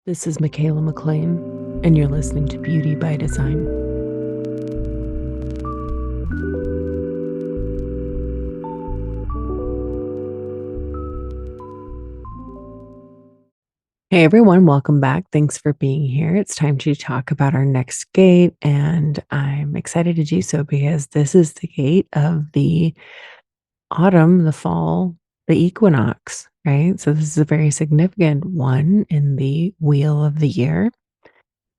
This is Michaela McLean, and you're listening to Beauty by Design. Hey everyone, welcome back. Thanks for being here. It's time to talk about our next gate, and I'm excited to do so because this is the gate of the autumn, the fall, the equinox, right? So, this is a very significant one in the wheel of the year.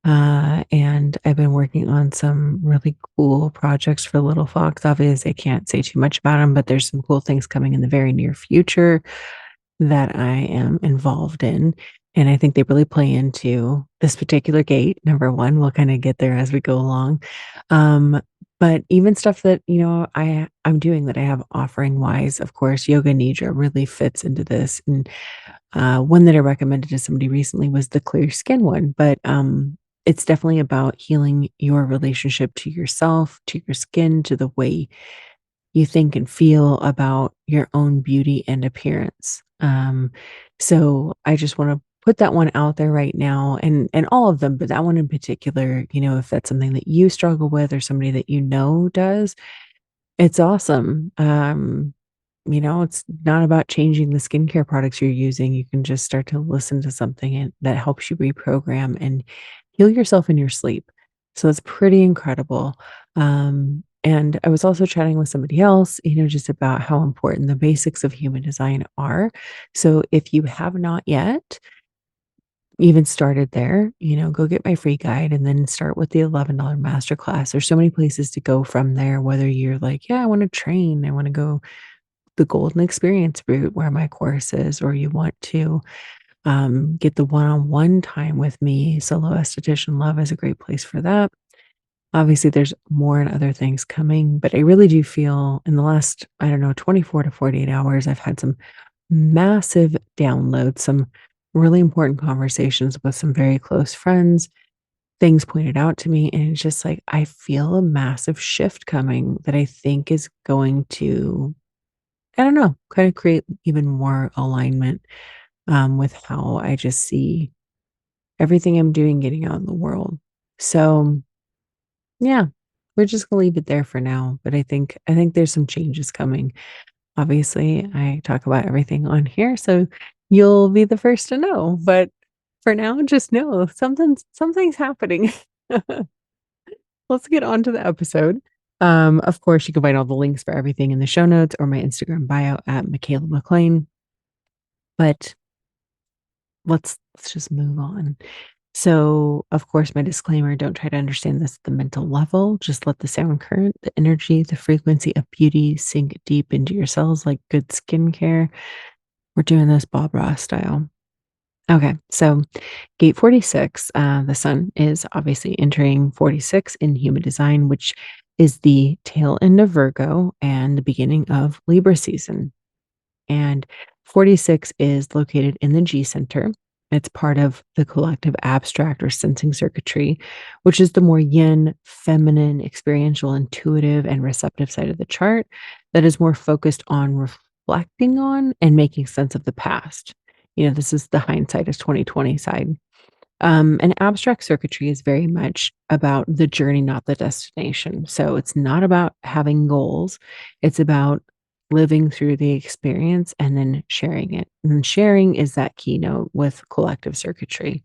And I've been working on some really cool projects for Little Fox. Obviously, I can't say too much about them, but there's some cool things coming in the very near future that I am involved in. And I think they really play into this particular gate. Number one, we'll kind of get there as we go along. Um, but even stuff that, I'm doing that I have offering wise, of course, yoga nidra really fits into this. And one that I recommended to somebody recently was the clear skin one, but it's definitely about healing your relationship to yourself, to your skin, to the way you think and feel about your own beauty and appearance. So I just want to put that one out there right now, and all of them, but that one in particular, if that's something that you struggle with or somebody that does, it's awesome. It's not about changing the skincare products you're using. You can just start to listen to something that helps you reprogram and heal yourself in your sleep. So it's pretty incredible. And I was also chatting with somebody else, just about how important the basics of human design are. So if you have not yet even started there, go get my free guide and then start with the $11 masterclass. There's so many places to go from there, whether you're like, yeah, I want to train, I want to go the golden experience route where my course is, or you want to get the one-on-one time with me. Solo esthetician love is a great place for that. Obviously, there's more and other things coming, but I really do feel in the last, I don't know, 24 to 48 hours, I've had some massive downloads, some really important conversations with some very close friends, things pointed out to me. And it's just like, I feel a massive shift coming that I think is going to, I don't know, kind of create even more alignment with how I just see everything I'm doing getting out in the world. So, yeah, we're just gonna leave it there for now. But I think there's some changes coming. Obviously, I talk about everything on here, so you'll be the first to know. But for now, just know something's happening. Let's get on to the episode. Of course, you can find all the links for everything in the show notes or my Instagram bio at Michaela McLean. But let's just move on. So, of course, my disclaimer, don't try to understand this at the mental level. Just let the sound current, the energy, the frequency of beauty sink deep into your cells like good skincare. We're doing this Bob Ross style. Okay, so gate 46, the sun is obviously entering 46 in human design, which is the tail end of Virgo and the beginning of Libra season. And 46 is located in the G center. It's part of the collective abstract or sensing circuitry, which is the more yin, feminine, experiential, intuitive, and receptive side of the chart that is more focused on reflecting on and making sense of the past. This is the hindsight is 2020 side. And abstract circuitry is very much about the journey, not the destination. So it's not about having goals. It's about living through the experience and then sharing it. And sharing is that keynote with collective circuitry.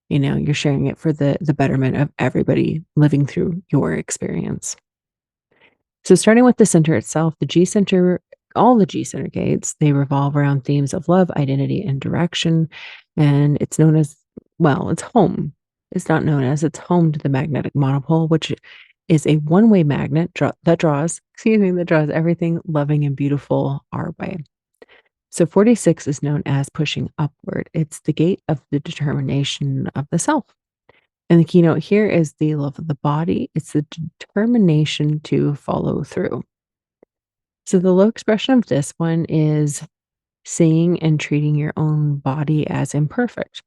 You're sharing it for the betterment of everybody living through your experience. So starting with the center itself, the G center, all the G center gates, they revolve around themes of love, identity, and direction. And it's known as, well, it's home. It's not known as, it's home to the magnetic monopole, which is a one-way magnet that draws, that draws everything loving and beautiful our way. So 46 is known as pushing upward. It's the gate of the determination of the self. And the keynote here is the love of the body. It's the determination to follow through. So the low expression of this one is seeing and treating your own body as imperfect,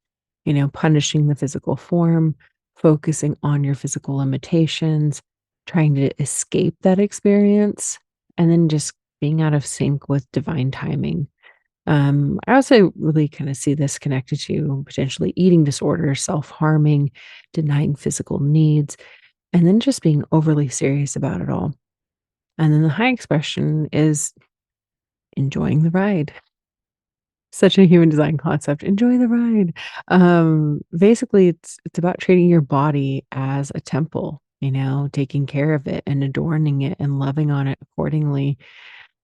punishing the physical form, focusing on your physical limitations, trying to escape that experience, and then just being out of sync with divine timing. I also really kind of see this connected to potentially eating disorders, self-harming, denying physical needs, and then just being overly serious about it all. And then the high expression is enjoying the ride. Such a human design concept. Enjoy the ride. Basically, it's about treating your body as a temple, taking care of it and adorning it and loving on it accordingly.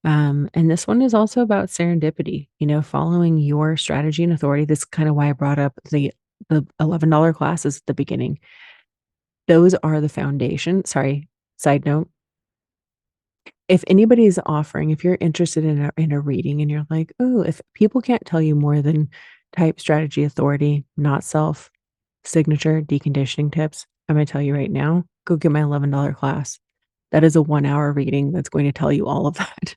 And this one is also about serendipity, following your strategy and authority. This is kind of why I brought up the $11 classes at the beginning. Those are the foundation. Sorry, side note. If anybody's offering, if you're interested in a reading and you're like, "Oh, if people can't tell you more than type, strategy, authority, not self, signature, deconditioning tips," I'm gonna tell you right now, go get my $11 class. That is a 1-hour reading that's going to tell you all of that.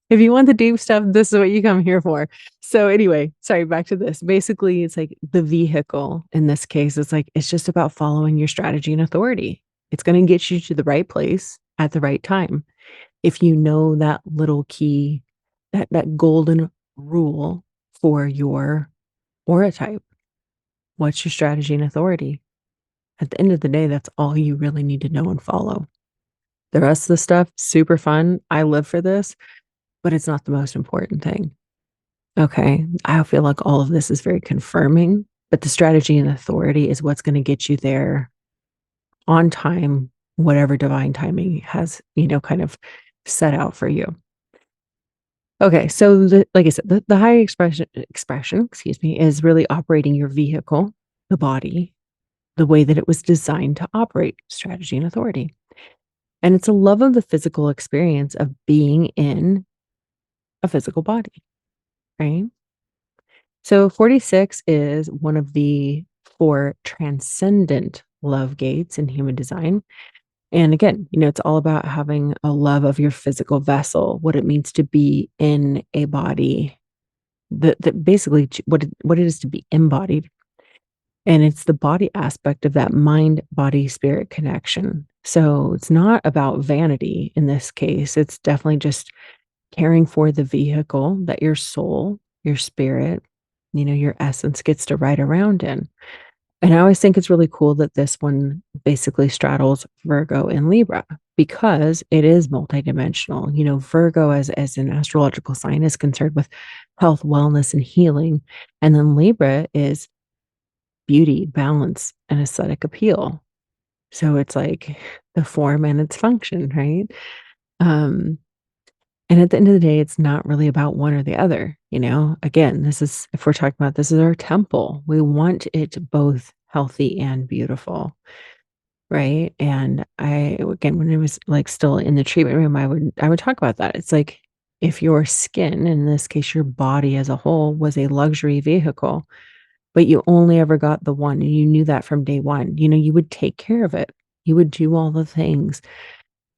If you want the deep stuff, this is what you come here for. So anyway, sorry, back to this. Basically, it's like the vehicle in this case, it's just about following your strategy and authority. It's gonna get you to the right place at the right time. If you know that little key, that golden rule for your aura type, what's your strategy and authority? At the end of the day, that's all you really need to know and follow. The rest of the stuff, super fun. I live for this, but it's not the most important thing. Okay. I feel like all of this is very confirming, but the strategy and authority is what's going to get you there on time, whatever divine timing has, kind of set out for you. Okay, so like I said, the high expression, excuse me, is really operating your vehicle, the body, the way that it was designed to operate, strategy and authority. And it's a love of the physical experience of being in a physical body, right? So 46 is one of the four transcendent love gates in human design. And again, it's all about having a love of your physical vessel, what it means to be in a body, that basically what it is to be embodied. And it's the body aspect of that mind body spirit connection. So it's not about vanity in this case. It's definitely just caring for the vehicle that your soul, your spirit, your essence gets to ride around in. And I always think it's really cool that this one basically straddles Virgo and Libra because it is multidimensional. Virgo as an astrological sign is concerned with health, wellness, and healing. And then Libra is beauty, balance, and aesthetic appeal. So it's like the form and its function, right? Um, and at the end of the day, it's not really about one or the other. Again, if we're talking about this is our temple, we want it both healthy and beautiful. Right. And again, when it was like still in the treatment room, I would talk about that. It's like if your skin, in this case, your body as a whole, was a luxury vehicle, but you only ever got the one, and you knew that from day one, you would take care of it. You would do all the things,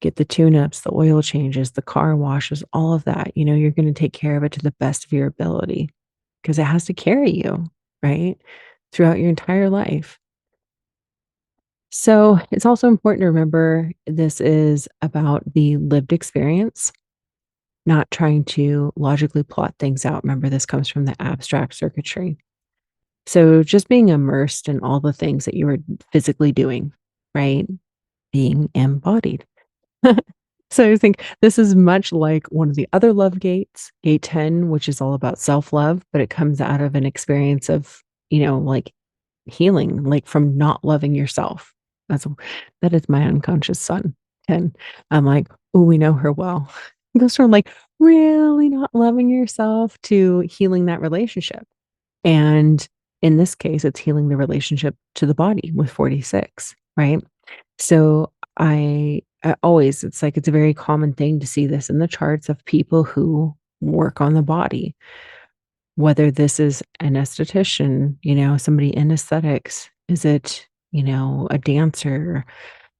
get the tune-ups, the oil changes, the car washes, all of that. You're going to take care of it to the best of your ability because it has to carry you, right? Throughout your entire life. So it's also important to remember this is about the lived experience, not trying to logically plot things out. Remember, this comes from the abstract circuitry. So just being immersed in all the things that you were physically doing, right? Being embodied. So I think this is much like one of the other love gates, gate 10, which is all about self-love, but it comes out of an experience of, like healing, like from not loving yourself. That's that is my unconscious son. And I'm like, oh, we know her well. It goes from like really not loving yourself to healing that relationship. And in this case, it's healing the relationship to the body with 46, right? So I always, it's a very common thing to see this in the charts of people who work on the body, whether this is an esthetician, somebody in aesthetics, is it, a dancer,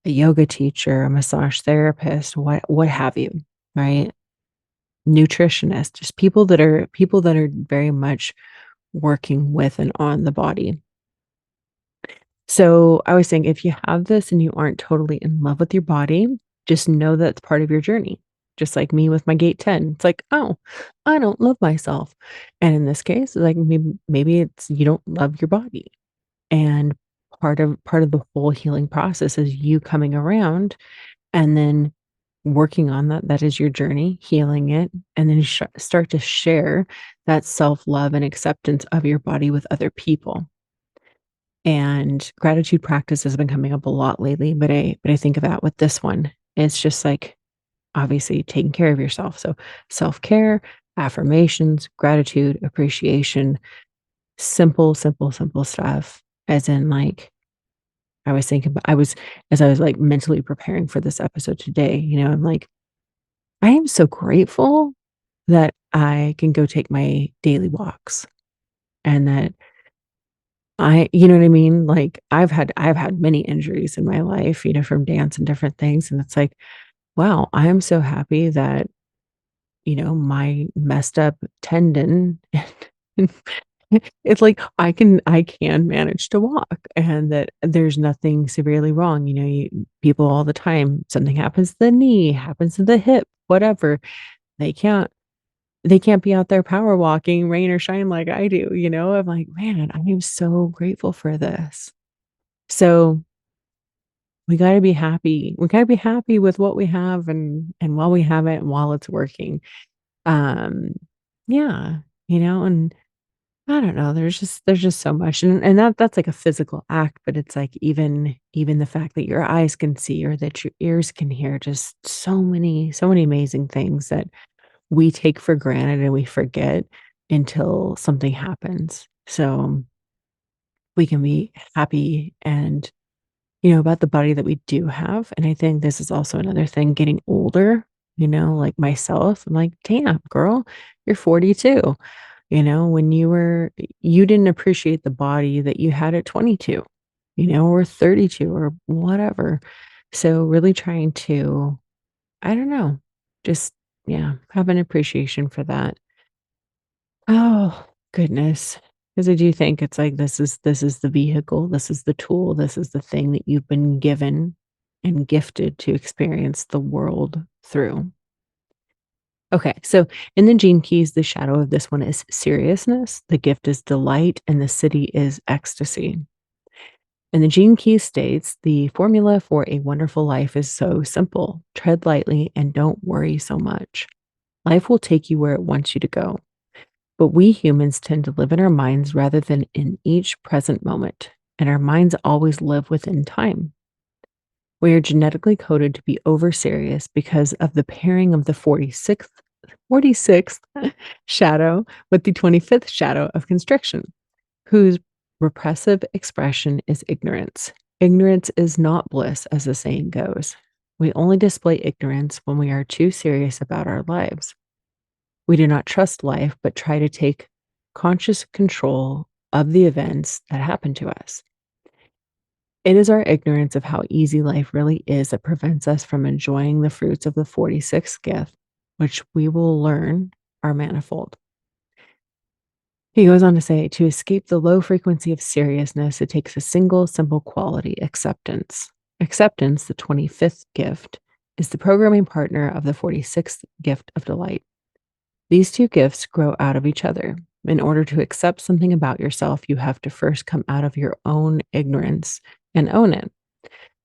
a yoga teacher, a massage therapist, what have you, right? Nutritionist, just people that are very much working with and on the body. So I was saying, if you have this and you aren't totally in love with your body, just know that's part of your journey. just like me with my gate 10. It's like, "Oh, I don't love myself." And in this case, like, maybe it's you don't love your body. And part of the whole healing process is you coming around and then working on that is your journey, healing it, and then you start to share that self-love and acceptance of your body with other people. And gratitude practice has been coming up a lot lately, but I think of that with this one. It's just like, obviously taking care of yourself. So self-care, affirmations, gratitude, appreciation, simple, simple, simple stuff. As in, like, I was thinking about I was as I was, like, mentally preparing for this episode today, I'm like, I am so grateful that I can go take my daily walks and that you know what I mean? Like, I've had many injuries in my life, from dance and different things, and it's like, wow, I am so happy that, my messed up tendon it's like I can manage to walk and that there's nothing severely wrong, people all the time, something happens to the knee, happens to the hip, whatever, they can't they can't be out there power walking, rain or shine like I do, I'm like, "Man, I am so grateful for this." So, we gotta be happy. We gotta be happy with what we have and while we have it and while it's working. Um, yeah, and I don't know, there's just so much, and that's like a physical act, but it's like even the fact that your eyes can see or that your ears can hear, just so many amazing things that we take for granted and we forget until something happens. So, we can be happy and, about the body that we do have, and I think this is also another thing getting older, like myself, I'm like, "Damn, girl, you're 42." When you didn't appreciate the body that you had at 22, or 32 or whatever. So really trying to, I don't know, just, yeah, have an appreciation for that. Oh, goodness. Because I do think it's like this is the vehicle, this is the tool, this is the thing that you've been given and gifted to experience the world through. Okay, so in the Gene Keys, the shadow of this one is seriousness, the gift is delight, and the city is ecstasy. And the Gene Keys states the formula for a wonderful life is so simple: tread lightly and don't worry so much. Life will take you where it wants you to go. But we humans tend to live in our minds rather than in each present moment, and our minds always live within time. We are genetically coded to be over serious because of the pairing of the 46th shadow with the 25th shadow of constriction, whose repressive expression is ignorance. Ignorance is not bliss, as the saying goes. We only display ignorance when we are too serious about our lives. We do not trust life, but try to take conscious control of the events that happen to us. It is our ignorance of how easy life really is that prevents us from enjoying the fruits of the 46th gift, which we will learn are manifold. He goes on to say, to escape the low frequency of seriousness, it takes a single simple quality: acceptance. Acceptance, the 25th gift, is the programming partner of the 46th gift of delight. These two gifts grow out of each other. In order to accept something about yourself, you have to first come out of your own ignorance and own it.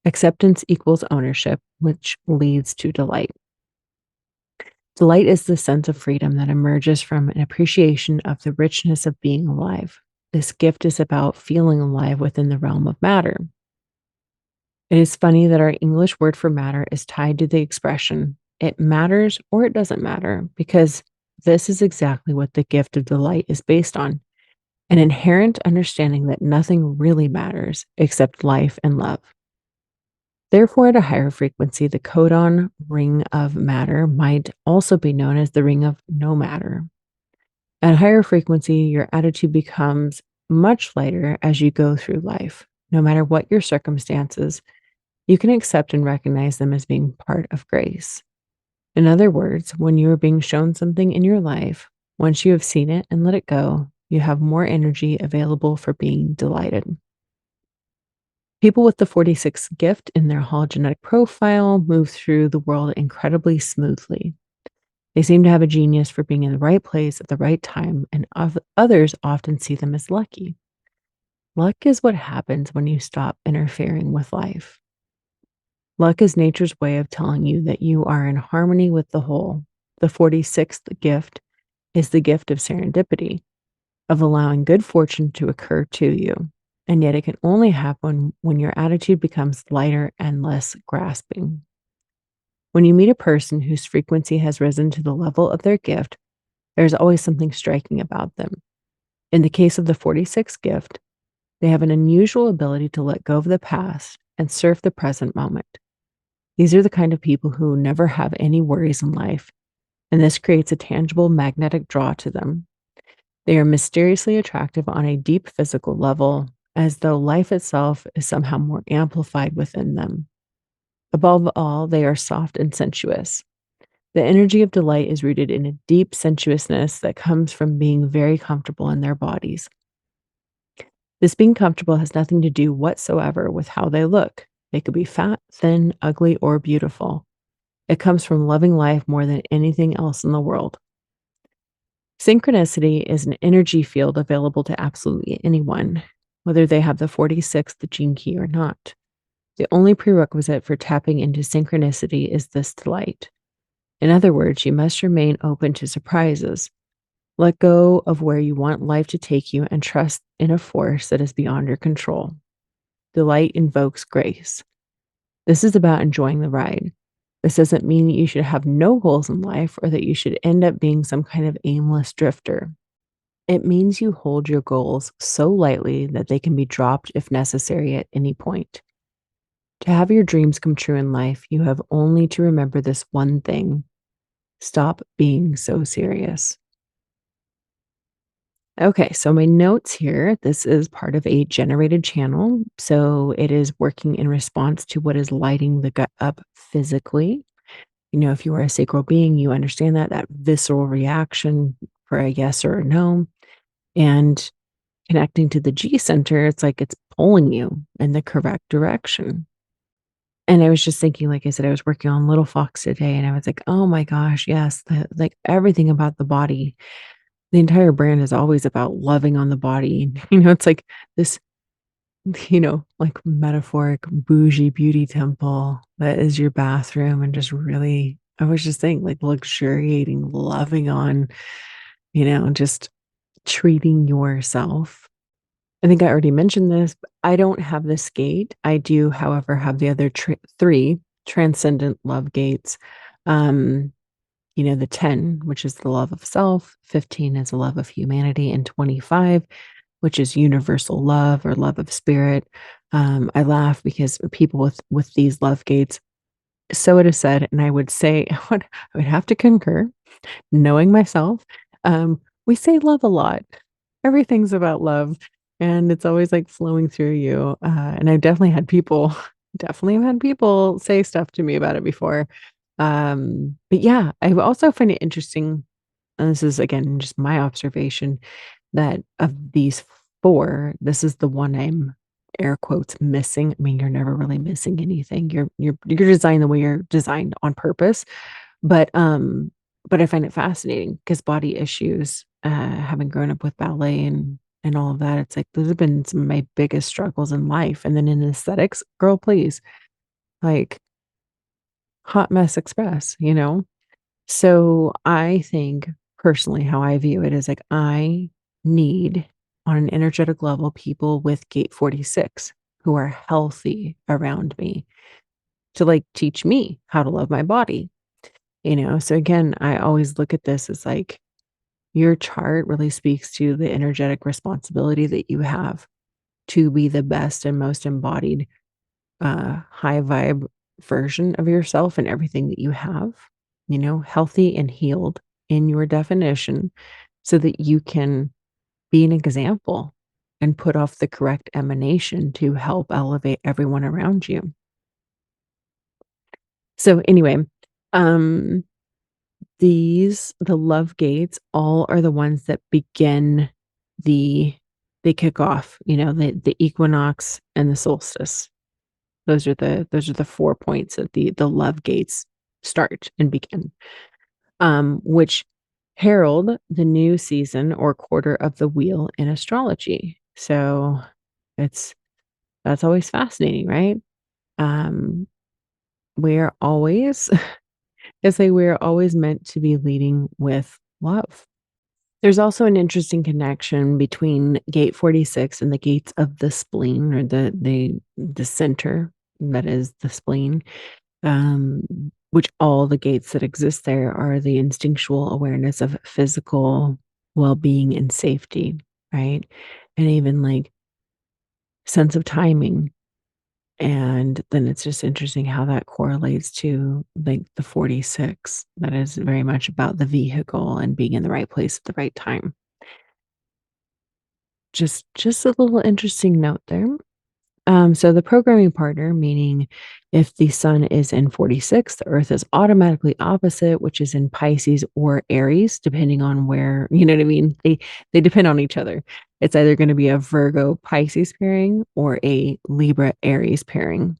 Acceptance equals ownership, which leads to delight. Delight is the sense of freedom that emerges from an appreciation of the richness of being alive. This gift is about feeling alive within the realm of matter. It is funny that our English word for matter is tied to the expression, it matters or it doesn't matter, because this is exactly what the gift of delight is based on: an inherent understanding that nothing really matters except life and love. Therefore, at a higher frequency, the codon ring of matter might also be known as the ring of no matter. At higher frequency, your attitude becomes much lighter as you go through life. No matter what your circumstances, you can accept and recognize them as being part of grace. In other words, when you are being shown something in your life, once you have seen it and let it go, you have more energy available for being delighted. People with the 46th gift in their hologenetic profile move through the world incredibly smoothly. They seem to have a genius for being in the right place at the right time, and others often see them as lucky. Luck is what happens when you stop interfering with life. Luck is nature's way of telling you that you are in harmony with the whole. The 46th gift is the gift of serendipity, of allowing good fortune to occur to you. And yet it can only happen when your attitude becomes lighter and less grasping. When you meet a person whose frequency has risen to the level of their gift, there's always something striking about them. In the case of the 46th gift, they have an unusual ability to let go of the past and surf the present moment. These are the kind of people who never have any worries in life, and this creates a tangible magnetic draw to them. They are mysteriously attractive on a deep physical level, as though life itself is somehow more amplified within them. Above all, they are soft and sensuous. The energy of delight is rooted in a deep sensuousness that comes from being very comfortable in their bodies. This being comfortable has nothing to do whatsoever with how they look. They could be fat, thin, ugly, or beautiful. It comes from loving life more than anything else in the world. Synchronicity is an energy field available to absolutely anyone, whether they have the 46th gene key or not. The only prerequisite for tapping into synchronicity is this delight. In other words, you must remain open to surprises. Let go of where you want life to take you and trust in a force that is beyond your control. Delight invokes grace. This is about enjoying the ride. This doesn't mean that you should have no goals in life or that you should end up being some kind of aimless drifter. It means you hold your goals so lightly that they can be dropped if necessary at any point. To have your dreams come true in life, you have only to remember this one thing: stop being so serious. Okay, so my notes here, this is part of a generated channel. So it is working in response to what is lighting the gut up physically. You know, if you are a sacral being, you understand that visceral reaction for a yes or a no. And connecting to the G center, it's like it's pulling you in the correct direction. And I was just thinking, like I said, I was working on Little Fox today and I was like, oh my gosh, yes, like everything about the body. The entire brand is always about loving on the body. It's like this, like metaphoric bougie beauty temple that is your bathroom and just really, I was just thinking like luxuriating, loving on, just treating yourself. I think I already mentioned this, but I don't have this gate. I do, however, have the other three transcendent love gates. Um, the 10, which is the love of self, 15 is the love of humanity, and 25, which is universal love or love of spirit. I laugh because people with these love gates, so it is said, and I would say I would have to concur, knowing myself, we say love a lot. Everything's about love, and it's always, like, flowing through you, and I've definitely had people definitely have had people say stuff to me about it before. But yeah, I also find it interesting, and this is, again, just my observation, that of these 4, this is the one I'm, air quotes, "missing." I mean, you're never really missing anything. You're designed the way you're designed on purpose. But, but I find it fascinating because body issues, having grown up with ballet and all of that, it's like those have been some of my biggest struggles in life. And then in aesthetics, girl, please, like hot mess express. So I think personally how I view it is like I need on an energetic level people with gate 46 who are healthy around me to like teach me how to love my body. So again, I always look at this as like your chart really speaks to the energetic responsibility that you have to be the best and most embodied high vibe version of yourself and everything that you have, healthy and healed in your definition so that you can be an example and put off the correct emanation to help elevate everyone around you. So anyway, um the love gates all are the ones that begin the they kick off, the equinox and the solstice. Those are the 4 points that the love gates start and begin. which herald the new season or quarter of the wheel in astrology. So it's that's always fascinating, right? Um, we're always it's like we're always meant to be leading with love. There's also an interesting connection between gate 46 and the gates of the spleen or the center that is the spleen, which all the gates that exist there are the instinctual awareness of physical well-being and safety, right? And even like sense of timing. And then it's just interesting how that correlates to like the 46 that is very much about the vehicle and being in the right place at the right time. Just a little interesting note there. So the programming partner, meaning if the sun is in 46, the earth is automatically opposite, which is in Pisces or Aries, depending on where, you know what I mean? They depend on each other. It's either going to be a Virgo Pisces pairing or a Libra Aries pairing.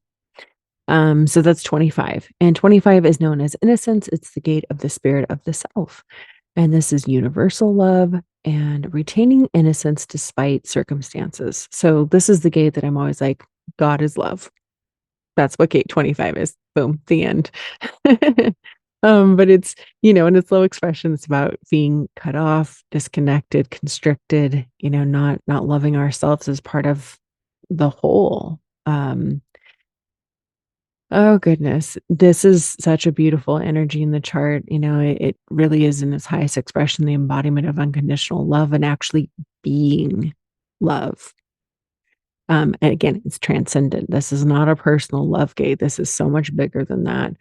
So that's 25. And 25 is known as innocence. It's the gate of the spirit of the self. And this is universal love and retaining innocence despite circumstances. So this is the gate that I'm always like, God is love. That's what gate 25 is. Boom, the end. But it's, in its low expression, it's about being cut off, disconnected, constricted, not loving ourselves as part of the whole. Oh goodness. This is such a beautiful energy in the chart. It really is in its highest expression, the embodiment of unconditional love and actually being love. And again, it's transcendent. This is not a personal love gate. This is so much bigger than that.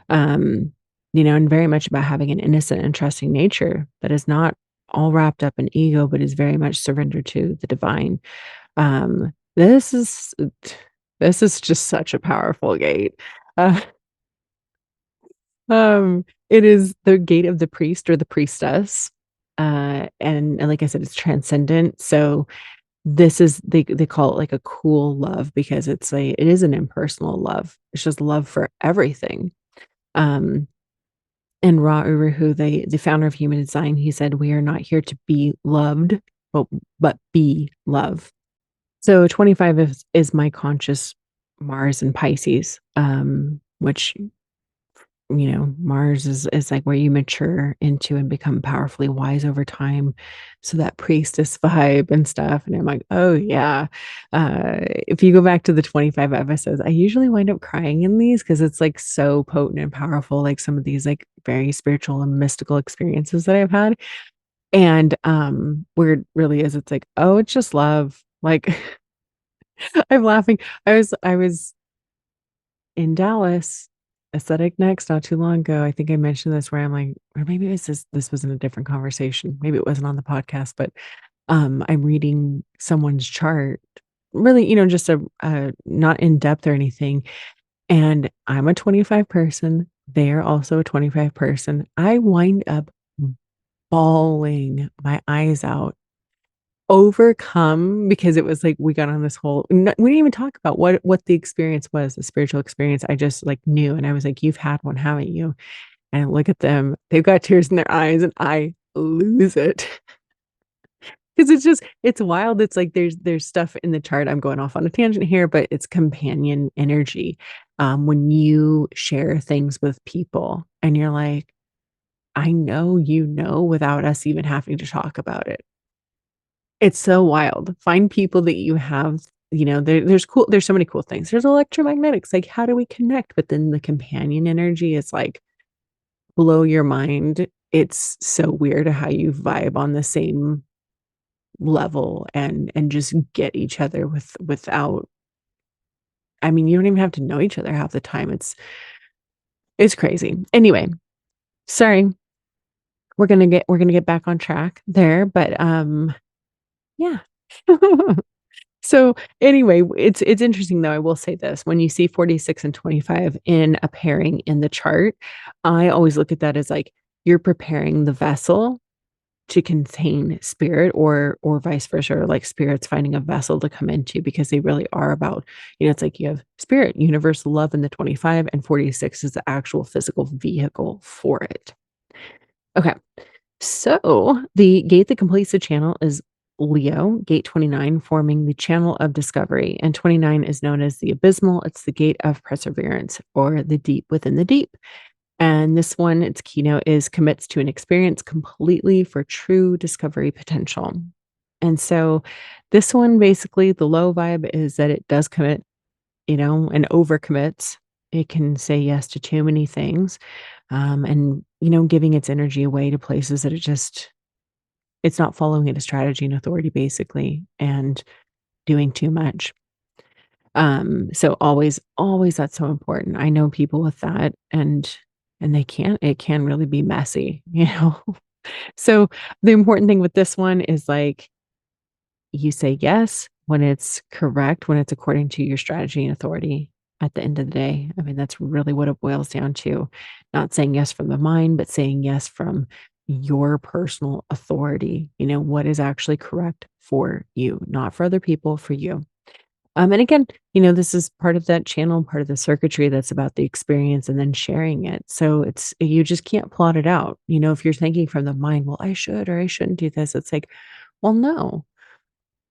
Um, and very much about having an innocent and trusting nature that is not all wrapped up in ego, but is very much surrendered to the divine. Um, this is this is just such a powerful gate. Uh, it is the gate of the priest or the priestess. And like I said, it's transcendent. So this is they call it like a cool love because it is an impersonal love. It's just love for everything. Um, and Ra Uru, the founder of human design, he said, "We are not here to be loved, but be love." So 25 is my conscious Mars and Pisces, which Mars is like where you mature into and become powerfully wise over time. So that priestess vibe and stuff. And I'm like, oh yeah. If you go back to the 25 episodes, I usually wind up crying in these because it's like so potent and powerful, like some of these like very spiritual and mystical experiences that I've had. And where it really is, it's like, oh, it's just love. Like I'm laughing. I was in Dallas, Aesthetic Next, not too long ago. I think I mentioned this where I'm like, or maybe this was in a different conversation. Maybe it wasn't on the podcast, but I'm reading someone's chart, really, just a not in depth or anything. And I'm a 25 person. They're also a 25 person. I wind up bawling my eyes out overcome because it was like we got on this whole we didn't even talk about what the experience was, the spiritual experience. I just like knew and I was like, you've had one, haven't you? And I look at them, they've got tears in their eyes and I lose it. Because it's wild. It's like there's stuff in the chart. I'm going off on a tangent here, but it's companion energy. When you share things with people and you're like, I know without us even having to talk about it. It's so wild. Find people that you have, there's so many cool things. There's electromagnetics, like how do we connect? But then the companion energy is like blow your mind. It's so weird how you vibe on the same level and just get each other without I mean, you don't even have to know each other half the time. It's crazy. Anyway, sorry. We're gonna get back on track there, but yeah. So anyway, it's interesting though. I will say this: when you see 46 and 25 in a pairing in the chart, I always look at that as like you're preparing the vessel to contain spirit or vice versa, or like spirits finding a vessel to come into because they really are about, it's like you have spirit, universal love in the 25 and 46 is the actual physical vehicle for it. Okay. So the gate that completes the channel is Leo, gate 29, forming the channel of discovery. And 29 is known as the abysmal. It's the gate of perseverance or the deep within the deep. And this one, its keynote is commits to an experience completely for true discovery potential. And so this one, basically, the low vibe is that it does commit, and overcommits. It can say yes to too many things, and giving its energy away to places that it's not following it a strategy and authority, basically, and doing too much. So always that's so important. I know people with that, and it can really be messy, you know? So the important thing with this one is, like, you say yes when it's correct, when it's according to your strategy and authority at the end of the day. I mean, that's really what it boils down to. Not saying yes from the mind, but saying yes from your personal authority. What is actually correct for you, not for other people, for you. And again, this is part of that channel, part of the circuitry that's about the experience and then sharing it. So you just can't plot it out. If you're thinking from the mind, well, I should or I shouldn't do this, it's like, well, no.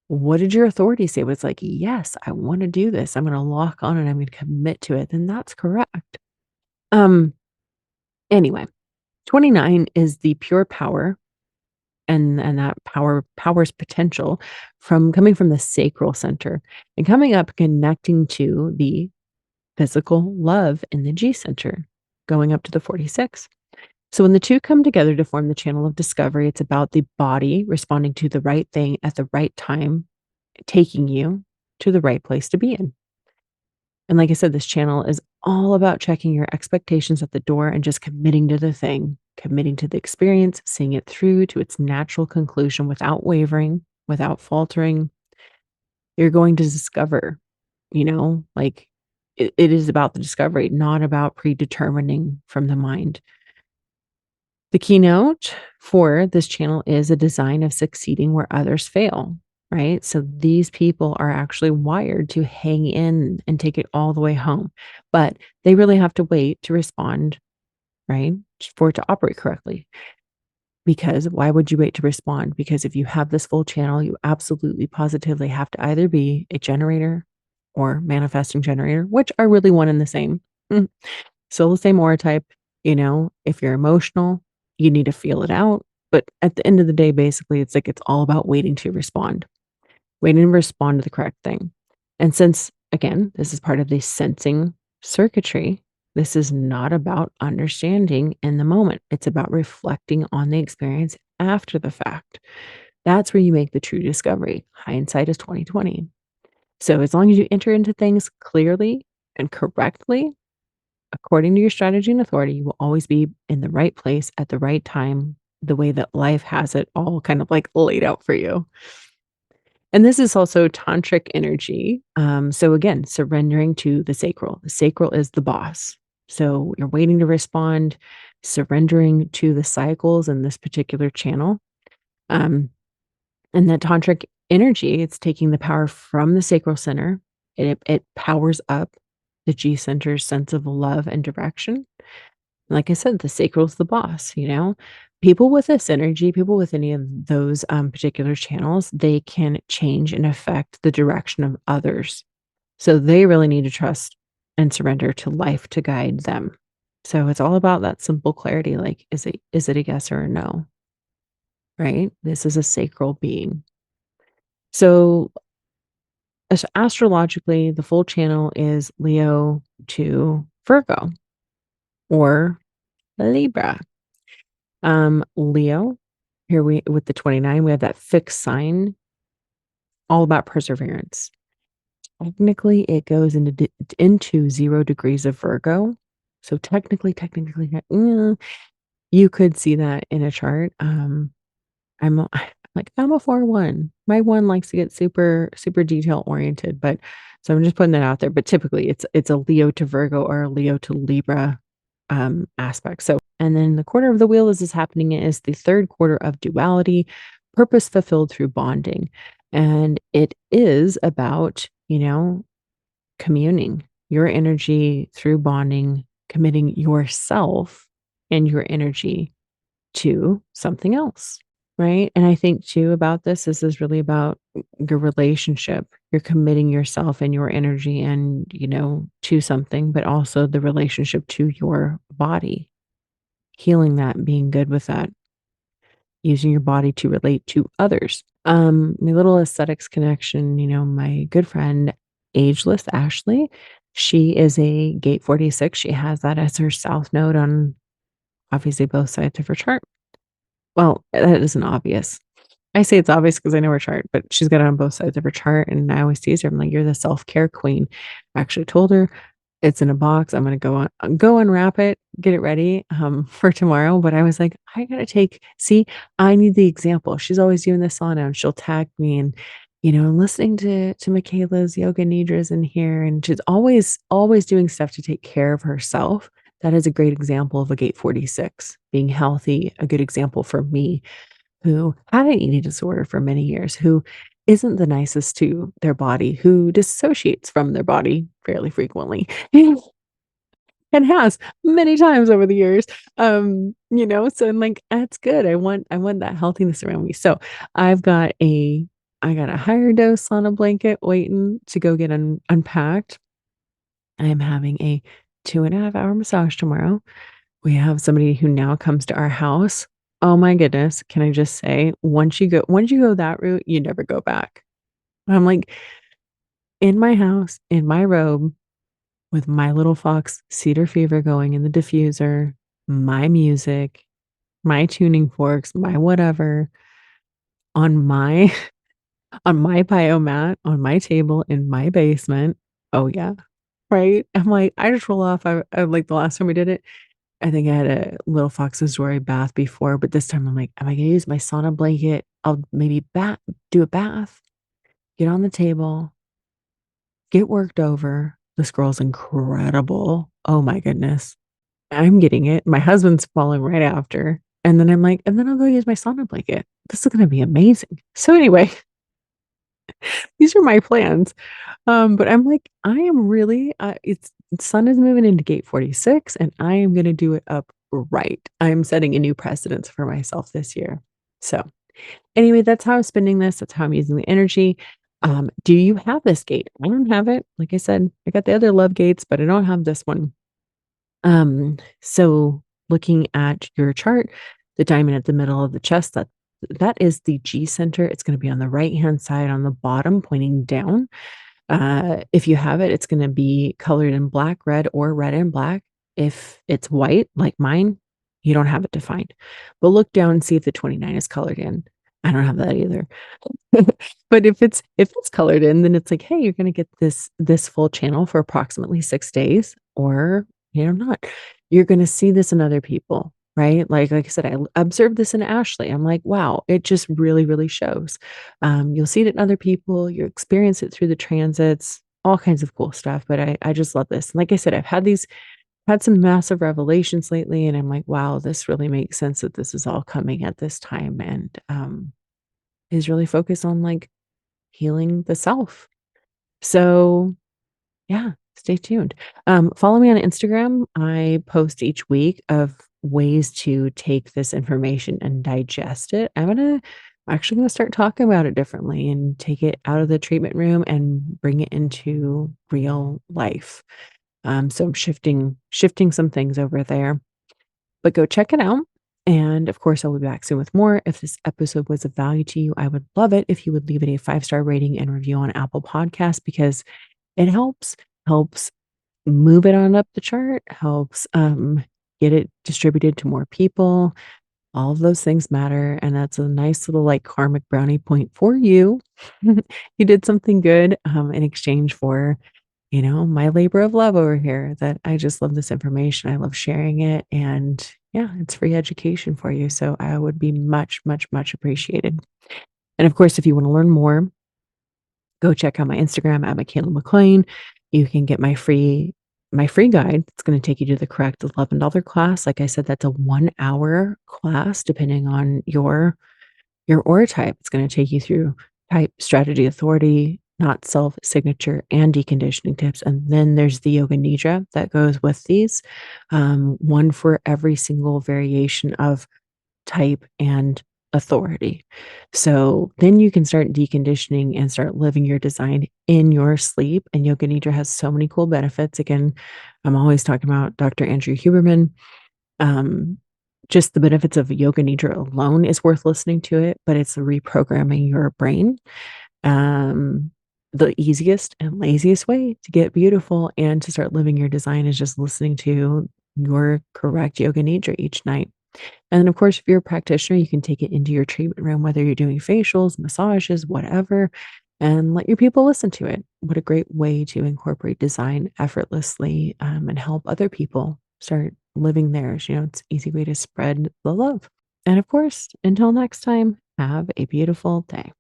What did your authority say? It was like, yes, I want to do this. I'm going to lock on and I'm going to commit to it. Then that's correct. Um, anyway, 29 is the pure power, and that power's potential from coming from the sacral center and coming up connecting to the physical love in the G center, going up to the 46. So when the two come together to form the channel of discovery, it's about the body responding to the right thing at the right time, taking you to the right place to be in. And like I said, this channel is all about checking your expectations at the door and just committing to the thing, committing to the experience, seeing it through to its natural conclusion without wavering, without faltering. You're going to discover, like, it is about the discovery, not about predetermining from the mind. The keynote for this channel is a design of succeeding where others fail, right? So these people are actually wired to hang in and take it all the way home, but they really have to wait to respond, right? For it to operate correctly. Because why would you wait to respond? Because if you have this full channel, you absolutely positively have to either be a generator or manifesting generator, which are really one and the same. Still the same aura type. If you're emotional, you need to feel it out. But at the end of the day, basically, it's like it's all about waiting to respond, waiting to respond to the correct thing. And since, again, this is part of the sensing circuitry, this is not about understanding in the moment. It's about reflecting on the experience after the fact. That's where you make the true discovery. Hindsight is 2020. So as long as you enter into things clearly and correctly, according to your strategy and authority, you will always be in the right place at the right time, the way that life has it all kind of like laid out for you. And this is also tantric energy. So again, surrendering to the sacral. The sacral is the boss. So you're waiting to respond, surrendering to the cycles in this particular channel. Um, and that tantric energy, it's taking the power from the sacral center. It powers up the G center's sense of love and direction. Like I said, the sacral's the boss. People with this energy, people with any of those particular channels, they can change and affect the direction of others. So they really need to trust and surrender to life to guide them. So it's all about that simple clarity. Like, is it a yes or a no? Right? This is a sacral being. So astrologically, the full channel is Leo to Virgo or Libra. Leo, here we with the 29, we have that fixed sign, all about perseverance. Technically, it goes into 0 degrees of Virgo. So technically, you could see that in a chart. I'm a 4-1. My one likes to get super, super detail oriented, but so I'm just putting that out there. But typically it's a Leo to Virgo or a Leo to Libra aspect. So, and then the quarter of the wheel as this happening is the third quarter of duality, purpose fulfilled through bonding. And it is about, communing your energy through bonding, committing yourself and your energy to something else, right? And I think too about this is really about your relationship. You're committing yourself and your energy and, to something, but also the relationship to your body, healing that, being good with that, using your body to relate to others. My little aesthetics connection, my good friend, Ageless Ashley, she is a gate 46. She has that as her south node on obviously both sides of her chart. Well, that isn't obvious. I say it's obvious because I know her chart, but she's got it on both sides of her chart, and I always tease her. I'm like, "You're the self-care queen." I actually told her it's in a box. I'm gonna go unwrap it, get it ready, for tomorrow, but I was like, "I gotta see, I need the example." She's always doing this sauna, and she'll tag me and, I'm listening to Michaela's yoga nidras in here, and she's always doing stuff to take care of herself. That is a great example of a gate 46 being healthy, a good example for me who had an eating disorder for many years, who isn't the nicest to their body, who dissociates from their body fairly frequently, and has many times over the years. So I'm like, that's good. I want that healthiness around me. So I've got I got a higher dose on a blanket waiting to go get unpacked. I am having a 2.5 hour massage tomorrow. We have somebody who now comes to our house. Oh my goodness, can I just say, once you go that route, you never go back. I'm like in my house, in my robe, with my little fox cedar fever going in the diffuser, my music, my tuning forks, my whatever, on my on my biomat, on my table in my basement. Oh yeah, right? I'm like, I just roll off. I like the last time we did it, I think I had a Little Fox's Story bath before, but this time I'm like, "Am I gonna use my sauna blanket? I'll maybe do a bath, get on the table, get worked over." This girl's incredible. Oh my goodness. I'm getting it. My husband's following right after. And then I'm like, and then I'll go use my sauna blanket. This is gonna be amazing. So anyway, these are my plans. But I'm like, I am really it's sun is moving into gate 46 and I am gonna do it up right. I'm setting a new precedence for myself this year. So anyway, that's how I'm spending this. That's how I'm using the energy. Do you have this gate? I don't have it. Like I said, I got the other love gates, but I don't have this one. So looking at your chart, the diamond at the middle of the chest, that is the G center. It's going to be on the right hand side on the bottom, pointing down. If you have it, it's gonna be colored in black, red, or red and black. If it's white, like mine, you don't have it defined. But look down and see if the 29 is colored in. I don't have that either. But if it's colored in, then it's like, hey, you're gonna get this full channel for approximately 6 days, or not. You're gonna see this in other people, right? Like I said, I observed this in Ashley. I'm like, wow, it just really, really shows. You'll see it in other people, you experience it through the transits, all kinds of cool stuff. But I just love this. And like I said, I've had some massive revelations lately, and I'm like, wow, this really makes sense that this is all coming at this time. And is really focused on like healing the self. So yeah, stay tuned. Follow me on Instagram. I post each week of ways to take this information and digest it. Actually gonna start talking about it differently and take it out of the treatment room and bring it into real life. So I'm shifting some things over there. But go check it out. And of course, I'll be back soon with more. If this episode was of value to you, I would love it if you would leave it a 5-star rating and review on Apple Podcasts because it helps move it on up the chart, helps get it distributed to more people. All of those things matter. And that's a nice little like karmic brownie point for you. You did something good in exchange for my labor of love over here that I just love this information. I love sharing it. And yeah, it's free education for you. So I would be much, much, much appreciated. And of course, if you want to learn more, go check out my Instagram at Michaela McLean. You can get my free guide. It's going to take you to the correct $11 class. Like I said, that's a 1-hour class, depending on your aura type. It's going to take you through type, strategy, authority, not self, signature, and deconditioning tips. And then there's the yoga nidra that goes with these. One for every single variation of type, and authority. So then you can start deconditioning and start living your design in your sleep. And Yoga Nidra has so many cool benefits. Again, I'm always talking about Dr. Andrew Huberman. Um, just the benefits of Yoga Nidra alone is worth listening to it, but it's reprogramming your brain. Um, the easiest and laziest way to get beautiful and to start living your design is just listening to your correct Yoga Nidra each night. And then, of course, if you're a practitioner, you can take it into your treatment room, whether you're doing facials, massages, whatever, and let your people listen to it. What a great way to incorporate design effortlessly, and help other people start living theirs. It's an easy way to spread the love. And of course, until next time, have a beautiful day.